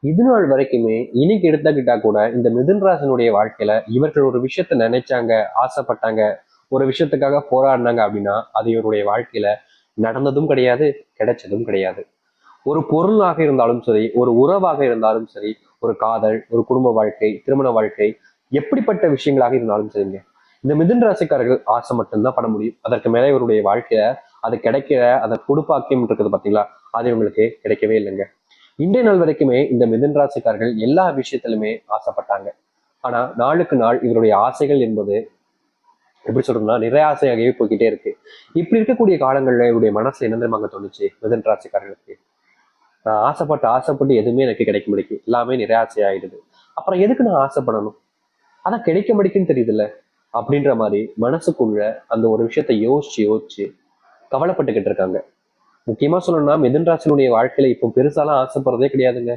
இது நாள் வரைக்குமே இன்னைக்கு எடுத்துக்கிட்டா கூட இந்த மிதுன் ராசினுடைய வாழ்க்கையில இவர்கள் ஒரு விஷயத்த நினைச்சாங்க, ஆசைப்பட்டாங்க, ஒரு விஷயத்துக்காக போராடினாங்க அப்படின்னா அது இவருடைய வாழ்க்கையில நடந்ததும் கிடையாது, கிடைச்சதும் கிடையாது. ஒரு பொருளாக இருந்தாலும் சரி, ஒரு உறவாக இருந்தாலும் சரி, ஒரு காதல், ஒரு குடும்ப வாழ்க்கை, திருமண வாழ்க்கை, எப்படிப்பட்ட விஷயங்களாக இருந்தாலும் சரிங்க. இந்த மிதுன் ராசிக்காரர்கள் ஆசை மட்டும்தான் பண்ண முடியும். அதற்கு மேல இவருடைய வாழ்க்கையில அது கிடைக்கிற அதை கொடுப்பாக்கியம் இருக்குது பாத்தீங்களா, அது இவங்களுக்கு கிடைக்கவே இல்லைங்க. இன்றைய நாள் வரைக்குமே இந்த மிதுன் ராசிக்காரர்கள் எல்லா விஷயத்திலுமே ஆசைப்பட்டாங்க. ஆனா நாளுக்கு நாள் இவருடைய ஆசைகள் என்பது எப்படி சொல்றதுன்னா நிறைய ஆசையாகவே போய்கிட்டே இருக்கு. இப்படி இருக்கக்கூடிய காலங்கள்ல இவருடைய மனசு என்ன தெரியுமாங்க தோணுச்சு மிதுன் ராசிக்காரர்களுக்கு? நான் ஆசைப்பட்டு எதுவுமே எனக்கு கிடைக்க முடியும், எல்லாமே நிராசை ஆயிடுது. அப்புறம் எதுக்கு நான் ஆசைப்படணும்? அதான் கிடைக்க முடிக்குன்னு தெரியுதுல்ல அப்படின்ற மாதிரி மனசுக்குள்ள அந்த ஒரு விஷயத்த யோசிச்சு யோசிச்சு கவலைப்பட்டுக்கிட்டு இருக்காங்க. முக்கியமா சொல்லணும்னா மிதுன் ராசினுடைய வாழ்க்கையில இப்போ பெருசாலாம் ஆசைப்படுறதே கிடையாதுங்க.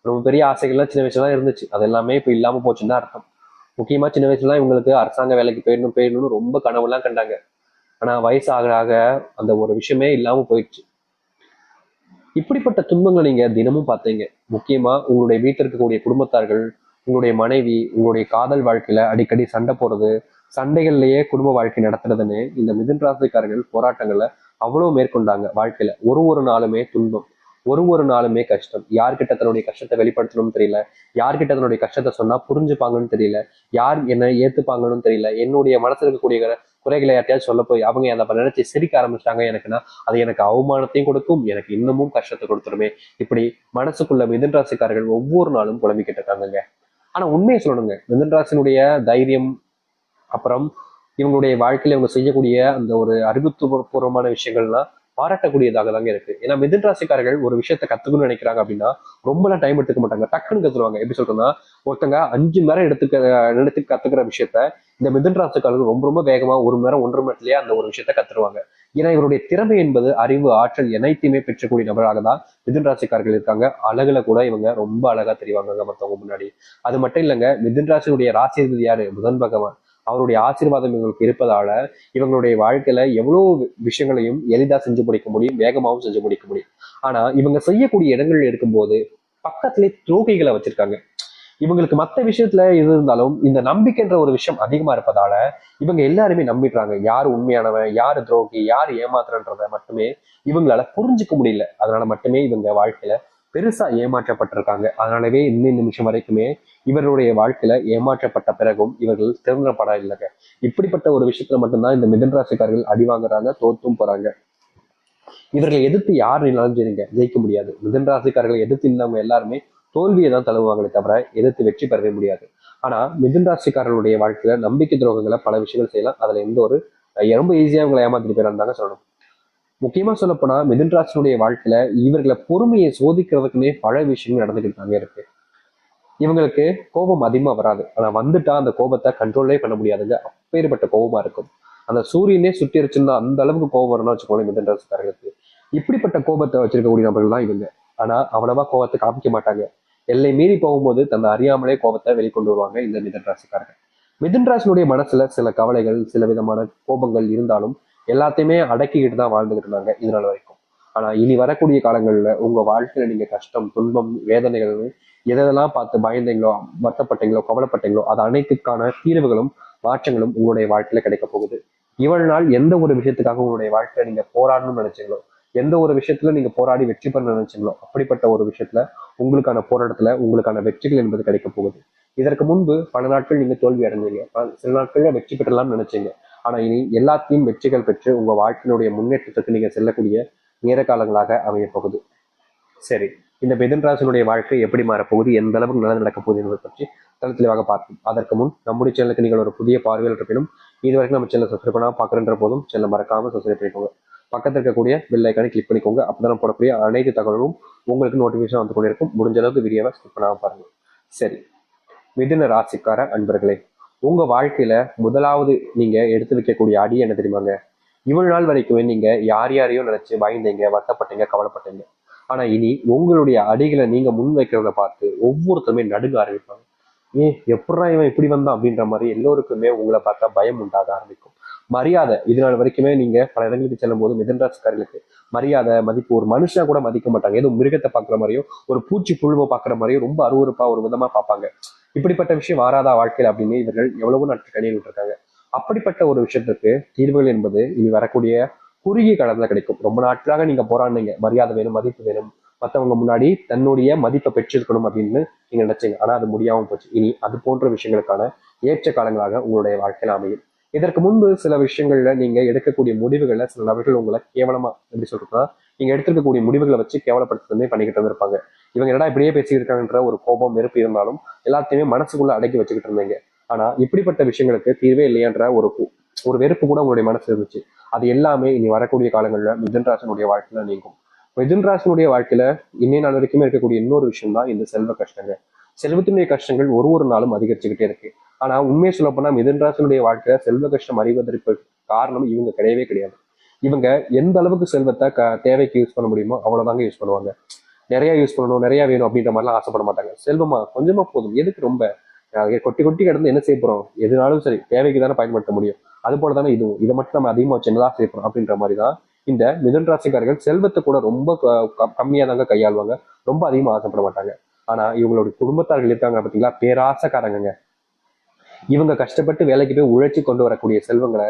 ரொம்ப பெரிய ஆசைகள்லாம் சின்ன வயசுல இருந்துச்சு, அது எல்லாமே இப்போ இல்லாம போச்சுன்னு தான் அர்த்தம். முக்கியமா சின்ன வயசுல இவங்களுக்கு அரசாங்க வேலைக்கு போயிடணும்னு ரொம்ப கனவுலாம் கண்டாங்க. ஆனா வயசு ஆக ஆக அந்த ஒரு விஷயமே இல்லாம போயிடுச்சு. இப்படிப்பட்ட துன்பங்களை நீங்க தினமும் பார்த்தீங்க. முக்கியமா உங்களுடைய வீட்டில் இருக்கக்கூடிய குடும்பத்தார்கள், உங்களுடைய மனைவி, உங்களுடைய காதல் வாழ்க்கையில அடிக்கடி சண்டை போடுறது, சண்டைகள்லயே குடும்ப வாழ்க்கை நடத்துறதுன்னு இந்த மிதுன் ராசிக்காரர்கள் போராட்டங்களை அவ்வளவு மேற்கொண்டாங்க வாழ்க்கையில. ஒரு ஒரு நாளுமே துன்பம், ஒரு ஒரு நாளுமே கஷ்டம். யார்கிட்ட தன்னுடைய கஷ்டத்தை வெளிப்படுத்தணும்னு தெரியல, யார்கிட்ட தன்னுடைய கஷ்டத்தை சொன்னா புரிஞ்சுப்பாங்கன்னு தெரியல, யார் என்ன ஏத்துப்பாங்கன்னு தெரியல. என்னுடைய மனசுல இருக்கக்கூடிய குறைகளை யார்ட்டையாவது சொல்ல போய் அவங்க அதை நினைச்சு சிரிக்க ஆரம்பிச்சிட்டாங்க எனக்குன்னா அது எனக்கு அவமானத்தையும் கொடுக்கும், எனக்கு இன்னமும் கஷ்டத்தை கொடுத்துருமே. இப்படி மனசுக்குள்ள மிதுன் ராசிக்காரர்கள் ஒவ்வொரு நாளும் புலம்பிக்கிட்டு இருக்காங்க. ஆனா உண்மையை சொல்லணுங்க, மிதுன் ராசினுடைய தைரியம், அப்புறம் இவங்களுடைய வாழ்க்கையில இவங்க செய்யக்கூடிய அந்த ஒரு அறிவுபூர்வமான விஷயங்கள்லாம் பாராட்டக்கூடியதாக தாங்க இருக்கு. ஏன்னா மிதுன் ராசிக்காரர்கள் ஒரு விஷயத்த கத்துக்கணும்னு நினைக்கிறாங்க அப்படின்னா ரொம்பலாம் டைம் எடுத்துக்க மாட்டாங்க, டக்குன்னு கத்துருவாங்க. எப்படி சொல்றேன்னா, ஒருத்தங்க 5 மணி நேரம் எடுத்து கத்துக்கிற விஷயத்த இந்த மிதுன் ராசிக்காரர்கள் ரொம்ப ரொம்ப வேகமா 1 மணி நேரம் 1.5 மணி நேரத்திலேயே அந்த ஒரு விஷயத்த கத்துருவாங்க. ஏன்னா இவருடைய திறமை என்பது அறிவு, ஆற்றல் அனைத்தையுமே பெற்றக்கூடிய நபராக தான் மிதுன் ராசிக்காரர்கள் இருக்காங்க. அழகுல கூட இவங்க ரொம்ப அழகா தெரிவாங்க மற்றவங்க முன்னாடி. அது மட்டும் இல்லைங்க, மிதுன் ராசியுடைய ராசி யாரு? புதன் பகவான். அவருடைய ஆசீர்வாதம் இவங்களுக்கு இருப்பதால இவங்களுடைய வாழ்க்கையில எவ்வளவு விஷயங்களையும் எளிதா செஞ்சு முடிக்க முடியும், வேகமாகவும் செஞ்சு முடிக்க முடியும். ஆனா இவங்க செய்யக்கூடிய இடங்கள் இருக்கும்போது பக்கத்திலே துரோகிகளை வச்சிருக்காங்க. இவங்களுக்கு மற்ற விஷயத்துல இது இருந்தாலும் இந்த நம்பிக்கைன்ற ஒரு விஷயம் அதிகமா இருப்பதால இவங்க எல்லாருமே நம்பிடுறாங்க. யார் உண்மையானவன், யார் துரோகி, யார் ஏமாத்துறன்றத மட்டுமே இவங்களால புரிஞ்சுக்க முடியல. அதனால மட்டுமே இவங்க வாழ்க்கையில பெருசா ஏமாற்றப்பட்டிருக்காங்க. அதனாலவே இந்த நிமிஷம் வரைக்குமே இவர்களுடைய வாழ்க்கையில ஏமாற்றப்பட்ட பிறகும் இவர்கள் திறந்தப்பட இல்லைங்க. இப்படிப்பட்ட ஒரு விஷயத்துல மட்டும்தான் இந்த மிதுன் ராசிக்காரர்கள் அடி வாங்குறாங்க, தோத்தும் போறாங்க. இவர்களை எதிர்த்து யார் நின்னாலும் சரிங்க ஜெயிக்க முடியாது. மிதுன் ராசிக்காரர்களை எதிர்த்து இருந்தவங்க எல்லாருமே தோல்வியை தான் தழுவுவாங்களே தவிர எதிர்த்து வெற்றி பெறவே முடியாது. ஆனா மிதுன் ராசிக்காரர்களுடைய வாழ்க்கையில நம்பிக்கை துரோகங்களை பல விஷயங்கள் செய்யலாம். அதுல எந்த ஒரு ரொம்ப ஈஸியா இவங்களை ஏமாத்திட்டு போயிடாங்க சொல்லணும். முக்கியமா சொல்லப்போனா மிதுன் ராசினுடைய வாழ்க்கையில இவர்களை பொறுமையை சோதிக்கிறதுக்குன்னே பல விஷயங்கள் நடந்துகிட்டு தாங்க இருக்கு. இவங்களுக்கு கோபம் அதிகமா வராது, ஆனா வந்துட்டா அந்த கோபத்தை கண்ட்ரோலே பண்ண முடியாதுங்க. அப்பேற்பட்ட கோபமா இருக்கும். அந்த சூரியனே சுட்டிருச்சுன்னா அந்த அளவுக்கு கோபம் வரணும்னு வச்சுக்கோங்களேன் மிதுன் ராசிக்காரர்களுக்கு. இப்படிப்பட்ட கோபத்தை வச்சிருக்கக்கூடிய நபர்கள் தான் இவங்க. ஆனா அவ்வளவா கோபத்தை காமிக்க மாட்டாங்க. எல்லை மீறி போகும்போது தன்னை அறியாமலே கோபத்தை வெளிக்கொண்டு வருவாங்க இந்த மிதுன் ராசிக்காரர்கள். மிதுன் ராசினுடைய மனசுல சில கவலைகள், சில விதமான கோபங்கள் இருந்தாலும் எல்லாத்தையுமே அடக்கிக்கிட்டு தான் வாழ்ந்துகிட்டு இருந்தாங்க இது நாள் வரைக்கும். ஆனா இனி வரக்கூடிய காலங்கள்ல உங்க வாழ்க்கையில நீங்க கஷ்டம், துன்பம், வேதனைகள் எதெல்லாம் பார்த்து பயந்தீங்களோ, வருத்தப்பட்டீங்களோ, கவலைப்பட்டீங்களோ அது அனைத்துக்கான தீர்வுகளும் மாற்றங்களும் உங்களுடைய வாழ்க்கையில கிடைக்க போகுது. இவ்வளவு நாள் எந்த ஒரு விஷயத்துக்காக உங்களுடைய வாழ்க்கையில நீங்க போராடணும்னு நினைச்சீங்களோ, எந்த ஒரு விஷயத்துல நீங்க போராடி வெற்றி பெற நினைச்சீங்களோ அப்படிப்பட்ட ஒரு விஷயத்துல உங்களுக்கான போராட்டத்துல உங்களுக்கான வெற்றிகள் என்பது கிடைக்க போகுது. இதற்கு முன்பு பல நாட்கள் நீங்க தோல்வி அடைஞ்சீங்க, சில நாட்கள்ல வெற்றி பெற்றலாம்னு நினைச்சீங்க. ஆனா இனி எல்லாத்தையும் வெற்றிகள் பெற்று உங்க வாழ்க்கையினுடைய முன்னேற்றத்துக்கு நீங்க செல்லக்கூடிய நேர காலங்களாக அமைய போகுது. சரி, இந்த மிதுன் ராசினுடைய வாழ்க்கை எப்படி மாறப்போகுது, எந்த அளவுக்கு நல்லது நடக்க போகுது என்பதை பற்றி தெளிவாக பார்ப்போம். அதற்கு முன் நம்முடைய சேனலுக்கு நீங்கள் ஒரு புதிய பார்வையில் இருப்பினும் இது வரைக்கும் நம்ம சேனல் சப்ஸ்கிரைப் பண்ணாம பார்க்குறன்ற போதும் சேனலை மறக்காம சப்ஸ்கிரைப் பண்ணிக்கோங்க. பக்கத்தில் இருக்கக்கூடிய பெல் ஐக்கானை கிளிக் பண்ணிக்கோங்க. அப்பதான் போடக்கூடிய அனைத்து தகவலும் உங்களுக்கு நோட்டிஃபிகேஷன் வந்து கொண்டிருக்கும். முடிஞ்ச அளவுக்கு வீடியோவை ஸ்கிப் பண்ணாம பாருங்க. சரி, மிதுன ராசிக்கார அன்பர்களே, உங்க வாழ்க்கையில முதலாவது நீங்க எடுத்து வைக்கக்கூடிய அடி என்ன தெரியுமாங்க? இவ்வளவு நாள் வரைக்குமே நீங்க யார் யாரையும் நினைச்சு பயந்தீங்க, வருத்தப்பட்டீங்க, கவலைப்பட்டீங்க. ஆனா இனி உங்களுடைய அடிகளை நீங்க முன் வைக்கிறத பார்த்து ஒவ்வொருத்தருமே நடுங்க ஆரம்பிப்பாங்க. எப்படா இவன் இப்படி வந்தான் அப்படின்ற மாதிரி எல்லோருக்குமே உங்களை பார்த்தா பயம் உண்டாக ஆரம்பிக்கும். மரியாதை இது நாள் வரைக்குமே நீங்க பல இடங்களுக்கு செல்லும் போது மிதுன ராசிக்காரர்களுக்கு மரியாதை மதிப்பு, ஒரு மனுஷனா கூட மதிக்க மாட்டாங்க. ஏதோ மிருகத்தை பாக்குற மாதிரியோ ஒரு பூச்சி புழுவை பாக்குற மாதிரியோ ரொம்ப அருவருப்பா ஒரு விதமா பார்ப்பாங்க. இப்படிப்பட்ட விஷயம் வாராதா வாழ்க்கையில் அப்படின்னு இவர்கள் எவ்வளவோ நாட்கள் கணியில் இருக்காங்க. அப்படிப்பட்ட ஒரு விஷயத்துக்கு தீர்வுகள் என்பது இனி வரக்கூடிய குறுகிய காலத்துல கிடைக்கும். ரொம்ப நாட்களாக நீங்க போராடினீங்க, மரியாதை வேணும், மதிப்பு வேணும், மற்றவங்க முன்னாடி தன்னுடைய மதிப்பை பெற்றிருக்கணும் அப்படின்னு நீங்க நினைச்சீங்க. ஆனா அது முடியாம போச்சு. இனி அது போன்ற விஷயங்களுக்கான ஏற்ற காலங்களாக உங்களுடைய வாழ்க்கையில அமையும். இதற்கு முன்பு சில விஷயங்கள்ல நீங்க எடுக்கக்கூடிய முடிவுகள்ல சில நபர்கள் உங்களை கேவலமா எப்படி சொல்றதுன்னா, நீங்க எடுத்திருக்கக்கூடிய முடிவுகளை வச்சு கேவலப்படுத்துறதுமே பண்ணிக்கிட்டு இருந்திருப்பாங்க. இவங்க என்னடா இப்படியே பேசிக்கிட்டு இருக்காங்கன்ற ஒரு கோபம், வெறுப்பு இருந்தாலும் எல்லாத்தையுமே மனசுக்குள்ள அடக்கி வச்சுக்கிட்டு இருந்தீங்க. ஆனா இப்படிப்பட்ட விஷயங்களுக்கு தீர்வே இல்லையான்ற ஒரு வெறுப்பு கூட உங்களுடைய மனசு இருந்துச்சு. அது எல்லாமே இனி வரக்கூடிய காலங்களில் மிதுன் ராசினுடைய வாழ்க்கையில நீங்கும். மிதுன் ராசினுடைய வாழ்க்கையில இன்னைய நாள் வரைக்குமே இருக்கக்கூடிய இன்னொரு விஷயம் தான் இந்த செல்வ கஷ்டங்கள். செல்வத்தினுடைய கஷ்டங்கள் ஒரு நாளும் அதிகரிச்சுக்கிட்டே இருக்கு. ஆனா உண்மையை சொல்ல போனா மிதுன் ராசினுடைய வாழ்க்கையில செல்வ கஷ்டம் அறிவதற்கு காரணம் இவங்க கிடையவே கிடையாது. இவங்க எந்த அளவுக்கு செல்வத்தை தேவைக்கு யூஸ் பண்ண முடியுமோ அவ்வளவுதாங்க யூஸ் பண்ணுவாங்க. நிறைய யூஸ் பண்ணணும், நிறைய வேணும் அப்படின்ற மாதிரிலாம் ஆசைப்பட மாட்டாங்க. செல்வமா கொஞ்சமா போதும், எதுக்கு ரொம்ப கொட்டி கொட்டி கிடந்து என்ன செய்ய போறோம், எதுனாலும் சரி தேவைக்கு தானே பயன்படுத்த முடியும். அது போல தானே இதுவும், இதை மட்டும் நம்ம அதிகமா வச்சு என்னதான் செய்ய போறோம் அப்படின்ற மாதிரி தான் இந்த மிதுன் ராசிக்காரர்கள் செல்வத்தை கூட ரொம்ப கம்மியா தாங்க கையாளுவாங்க. ரொம்ப அதிகமா ஆசைப்பட மாட்டாங்க. ஆனா இவங்களுடைய குடும்பத்தார்கள் இருக்காங்க பார்த்தீங்களா, பேராசக்காரங்க. இவங்க கஷ்டப்பட்டு வேலைக்கு போய் உழைச்சி கொண்டு வரக்கூடிய செல்வங்களை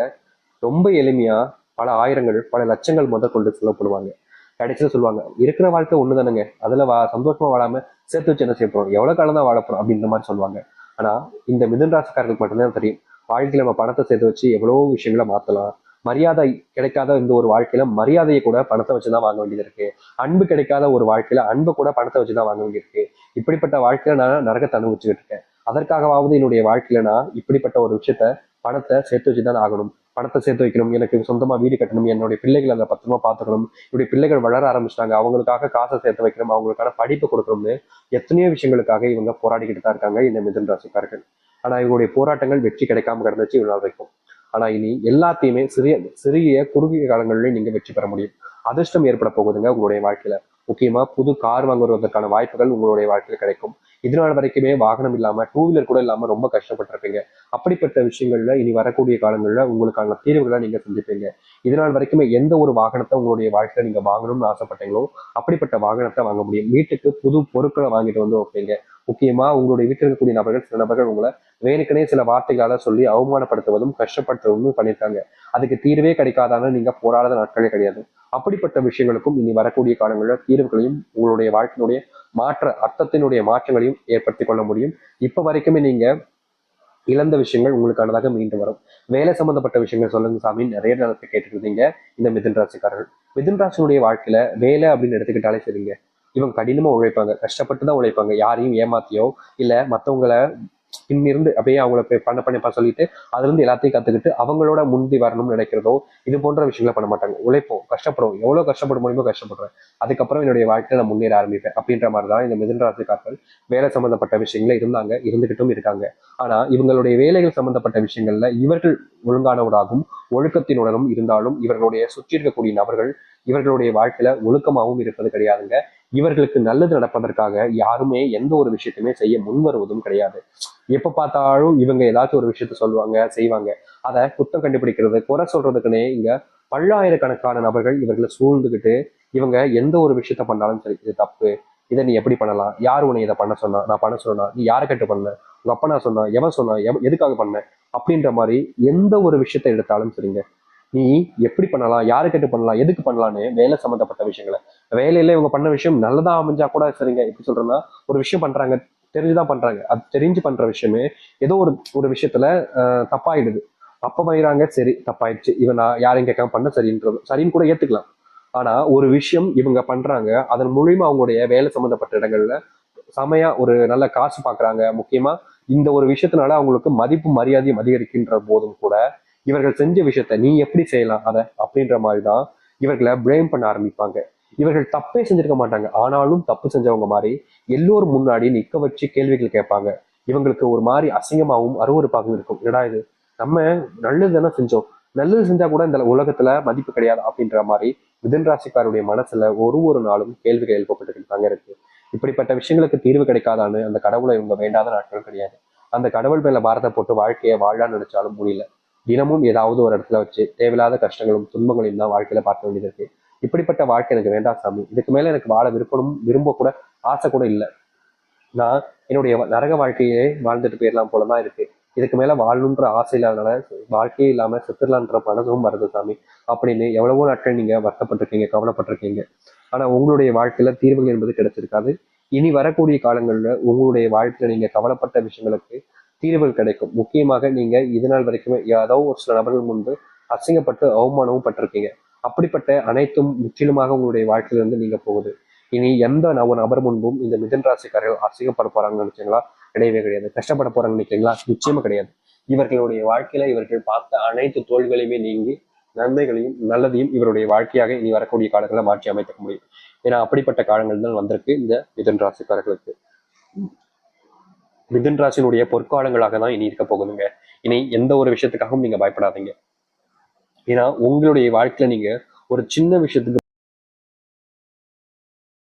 ரொம்ப எளிமையா பல ஆயிரங்கள் பல லட்சங்கள் முதற்கொண்டு செலவுப்படுவாங்க. கடைசியில சொல்லுவாங்க, இருக்கிற வாழ்க்கை ஒண்ணு தானுங்க, அதுல சந்தோஷமா வாழாம சேர்த்து வச்சு என்ன செய்ய போறோம், எவ்வளவு காலம் தான் வாழப்போறோம் அப்படின்ற மாதிரி சொல்லுவாங்க. ஆனா இந்த மிதுன் ராசிக்காரர்களுக்கு மட்டும்தான் தெரியும், வாழ்க்கையில நம்ம பணத்தை சேர்த்து வச்சு எவ்வளவோ விஷயங்களை மாத்தலாம். மரியாதை கிடைக்காத இந்த ஒரு வாழ்க்கையில மரியாதையை கூட பணத்தை வச்சுதான் வாங்க வேண்டியது இருக்கு. அன்பு கிடைக்காத ஒரு வாழ்க்கையில அன்பு கூட பணத்தை வச்சுதான் வாங்க வேண்டியிருக்கு. இப்படிப்பட்ட வாழ்க்கையில நான் நரகத்தை அனுபவிச்சுக்கிட்டு இருக்கேன். அதற்காகவாவது என்னுடைய வாழ்க்கையில நான் இப்படிப்பட்ட ஒரு விஷயத்த பணத்தை சேர்த்து வச்சுதான் ஆகணும். பணத்தை சேர்த்து வைக்கணும், எனக்கு சொந்தமா வீடு கட்டணும், என்னுடைய பிள்ளைகள் அதை பத்திரமா பார்த்துக்கணும், என்னுடைய பிள்ளைகள் வளர ஆரம்பிச்சிட்டாங்க, அவங்களுக்காக காசை சேர்த்து வைக்கணும், அவங்களுக்கான படிப்பு கொடுக்கணும்னு எத்தனையோ விஷயங்களுக்காக இவங்க போராடிக்கிட்டு தான் இருக்காங்க இந்த மிதுன் ராசிக்காரர்கள். ஆனா இவங்களுடைய போராட்டங்கள் வெற்றி கிடைக்காம கிடந்துச்சு இவ்வளவு நாள் வரைக்கும். ஆனா இனி எல்லாத்தையுமே சிறிய சிறிய குறுகிய காலங்களிலே நீங்க வெற்றி பெற முடியும். அதிர்ஷ்டம் ஏற்பட போகுதுங்க உங்களுடைய வாழ்க்கையில. முக்கியமா புது கார் வாங்குவதற்கான வாய்ப்புகள் உங்களுடைய வாழ்க்கையில கிடைக்கும். இதனால வரைக்குமே வாகனம் இல்லாம, டூ வீலர் கூட இல்லாம ரொம்ப கஷ்டப்பட்டிருப்பீங்க. அப்படிப்பட்ட விஷயங்கள்ல இனி வரக்கூடிய காலங்கள்ல உங்களுக்கான தீர்வுகளை நீங்க சந்திப்பீங்க. இதனால் வரைக்குமே எந்த ஒரு வாகனத்தை உங்களுடைய வாழ்க்கையில நீங்க வாங்கணும்னு ஆசைப்பட்டீங்களோ அப்படிப்பட்ட வாகனத்தை வாங்க முடியும். வீட்டுக்கு புது பொருட்களை வாங்கிட்டு வந்து வைப்பீங்க. முக்கியமா உங்களுடைய வீட்டில் இருக்கக்கூடிய நபர்கள், சில நபர்கள் உங்களை வேணுக்கனே சில வார்த்தைகளால சொல்லி அவமானப்படுத்துவதும் கஷ்டப்படுத்துவதும் பண்ணியிருக்காங்க. அதுக்கு தீர்வே கிடைக்காதான்னு நீங்க போராடாத நாட்களே கிடையாது. அப்படிப்பட்ட விஷயங்களுக்கும் இனி வரக்கூடிய காலங்களில் தீர்வுகளையும் உங்களுடைய வாழ்க்கையினுடைய அர்த்தத்தினுடைய மாற்றங்களையும் ஏற்படுத்திக் கொள்ள முடியும். இப்ப வரைக்குமே நீங்க இழந்த விஷயங்கள் உங்களுக்கானதாக மீண்டும் வரும். வேலை சம்பந்தப்பட்ட விஷயங்கள் சொல்லுங்க சாமி நிறைய நேரத்தை கேட்டுட்டு இருந்தீங்க இந்த மிதுன் ராசிக்காரர்கள். மிதுன் ராசினுடைய வாழ்க்கையில வேலை அப்படின்னு எடுத்துக்கிட்டாலே சரிங்க, இவங்க கடினமா உழைப்பாங்க, கஷ்டப்பட்டு தான் உழைப்பாங்க. யாரையும் ஏமாத்தியோ இல்ல மத்தவங்கள பின்னிருந்து அப்படியே அவங்கள பண்ணப்பா சொல்லிட்டு அதுல இருந்து எல்லாத்தையும் கத்துக்கிட்டு அவங்களோட முந்தி வரணும்னு நினைக்கிறதோ இது போன்ற விஷயங்களை பண்ண மாட்டாங்க. உழைப்போம், கஷ்டப்படுவோம், எவ்வளவு கஷ்டப்பட முடியுமோ கஷ்டப்படுறேன், அதுக்கப்புறம் என்னுடைய வாழ்க்கையில நான் முன்னேற ஆரம்பிப்பேன் அப்படின்ற மாதிரிதான் இந்த மிதுன ராசிக்காரர்கள் வேலை சம்பந்தப்பட்ட விஷயங்கள இருந்தாங்க, இருந்துகிட்டும் இருக்காங்க. ஆனா இவங்களுடைய வேலைகள் சம்பந்தப்பட்ட விஷயங்கள்ல இவர்கள் ஒழுங்கானவராகவும் ஒழுக்கத்தினுடனும் இருந்தாலும் இவர்களுடைய சுற்றி இருக்கக்கூடிய நபர்கள் இவர்களுடைய வாழ்க்கையில ஒழுக்கமாகவும் இருப்பது கிடையாதுங்க. இவர்களுக்கு நல்லது நடப்பதற்காக யாருமே எந்த ஒரு விஷயத்தையுமே செய்ய முன் வருவதும் கிடையாது. எப்ப பார்த்தாலும் இவங்க ஏதாச்சும் ஒரு விஷயத்த சொல்லுவாங்க, செய்வாங்க. அதை குத்தம் கண்டுபிடிக்கிறது, குறை சொல்றதுக்குன்னே இங்க பல்லாயிரக்கணக்கான நபர்கள் இவர்களை சூழ்ந்துகிட்டு இவங்க எந்த ஒரு விஷயத்த பண்ணாலும் சரி, இது தப்பு, இதை நீ எப்படி பண்ணலாம், யார் உன்னை இதை பண்ண சொன்னா, நான் பண்ண சொன்னா, நீ யாரை கட்டு பண்ண, உங்க அப்பா நான் சொன்னா, எவன் சொன்னா, எதுக்காக பண்ண அப்படின்ற மாதிரி எந்த ஒரு விஷயத்த எடுத்தாலும் சரிங்க, நீ எப்படி பண்ணலாம், யாரு கேட்டு பண்ணலாம், எதுக்கு பண்ணலான்னு வேலை சம்மந்தப்பட்ட விஷயங்களை, வேலையில இவங்க பண்ண விஷயம் நல்லதா அமைஞ்சா கூட சரிங்க, எப்படி சொல்றேன்னா ஒரு விஷயம் பண்றாங்க, தெரிஞ்சுதான் பண்றாங்க, அது தெரிஞ்சு பண்ற விஷயமே ஏதோ ஒரு ஒரு விஷயத்துல தப்பாயிடுது. அப்ப வயிறாங்க, சரி தப்பாயிடுச்சு, இவன் நான் யாரையும் கேட்காம பண்ண சரின்றது சரின்னு கூட ஏத்துக்கலாம். ஆனா ஒரு விஷயம் இவங்க பண்றாங்க, அதன் மூலியமா அவங்களுடைய வேலை சம்பந்தப்பட்ட இடங்கள்ல செமையா ஒரு நல்ல காசு பாக்குறாங்க. முக்கியமா இந்த ஒரு விஷயத்தினால அவங்களுக்கு மதிப்பு மரியாதையும் அதிகரிக்கின்ற போதும் கூட இவர்கள் செஞ்ச விஷயத்த நீ எப்படி செய்யலாம் அதை அப்படின்ற மாதிரிதான் இவர்களை பிளேம் பண்ண ஆரம்பிப்பாங்க. இவர்கள் தப்பே செஞ்சிருக்க மாட்டாங்க, ஆனாலும் தப்பு செஞ்சவங்க மாதிரி எல்லோரும் முன்னாடி நிக்க வச்சு கேள்விகள் கேட்பாங்க. இவங்களுக்கு ஒரு மாதிரி அசிங்கமாகவும் அருவருப்பாகவும் இருக்கும். என்னடா இது, நம்ம நல்லது தானே செஞ்சோம், நல்லது செஞ்சா கூட இந்த உலகத்துல மதிப்பு கிடையாது அப்படின்ற மாதிரி மிதுன் ராசிக்காருடைய மனசுல ஒரு நாளும் கேள்விகள் எழுப்பப்பட்டு தாங்க இருக்கு. இப்படிப்பட்ட விஷயங்களுக்கு தீர்வு கிடைக்காதான்னு அந்த கடவுளை இவங்க வேண்டாத நாட்கள் கிடையாது. அந்த கடவுள் மேல பாரத்தை போட்டு வாழ்க்கையை வாழலான்னு நினைச்சாலும் முடியல. தினமும் ஏதாவது ஒரு இடத்துல வச்சு தேவையில்லாத கஷ்டங்களும் துன்பங்களையும் தான் வாழ்க்கையில பார்க்க வேண்டியது இருக்கு. இப்படிப்பட்ட வாழ்க்கை எனக்கு வேண்டாம் சாமி, இதுக்கு மேல எனக்கு வாழ விரும்ப கூட ஆசை கூட இல்லை. நான் என்னுடைய நரக வாழ்க்கையே வாழ்ந்துட்டு போயிடலாம் போலதான் இருக்கு. இதுக்கு மேல வாழணுன்ற ஆசை இல்லாதனால வாழ்க்கையே இல்லாம செத்துடலான்ற மனதும் வருது சாமி அப்படின்னு எவ்வளவோ நாட்கள் நீங்க வருத்தப்பட்டிருக்கீங்க, கவலைப்பட்டிருக்கீங்க. ஆனா உங்களுடைய வாழ்க்கையில தீர்வுகள் என்பது கிடைச்சிருக்காது. இனி வரக்கூடிய காலங்கள்ல உங்களுடைய வாழ்க்கையில நீங்க கவலைப்பட்ட விஷயங்களுக்கு தீர்வுகள் கிடைக்கும். முக்கியமாக நீங்க இது நாள் வரைக்குமே ஏதோ ஒரு சில நபர்கள் முன்பு அசிங்கப்பட்டு அவமானமும் பட்டிருக்கீங்க. அப்படிப்பட்ட அனைத்தும் முற்றிலுமாக உங்களுடைய வாழ்க்கையிலிருந்து நீங்க போகுது. இனி எந்த ஒரு நபர் முன்பும் இந்த மிதன் ராசிக்காரர்கள் அசிங்கப்பட போறாங்கன்னு நினைச்சீங்களா? கிடையவே கிடையாது. கஷ்டப்பட போறாங்கன்னு நினைக்கிறீங்களா? நிச்சயமா கிடையாது. இவர்களுடைய வாழ்க்கையில இவர்கள் பார்த்த அனைத்து தோல்விகளையுமே நீங்கி நன்மைகளையும் நல்லதையும் இவருடைய வாழ்க்கையாக இனி வரக்கூடிய காலங்களை மாற்றி அமைத்துக்க முடியும். ஏன்னா அப்படிப்பட்ட காலங்கள் தான் வந்திருக்கு இந்த மிதுன் ராசிக்காரர்களுக்கு. மிதுன் ராசியினுடைய பொற்காலங்களாக தான் இனி இருக்க போகுதுங்க. இனி எந்த ஒரு விஷயத்துக்காகவும் நீங்க பயப்படாதீங்க. ஏன்னா உங்களுடைய வாழ்க்கையில நீங்க ஒரு சின்ன விஷயத்துக்கு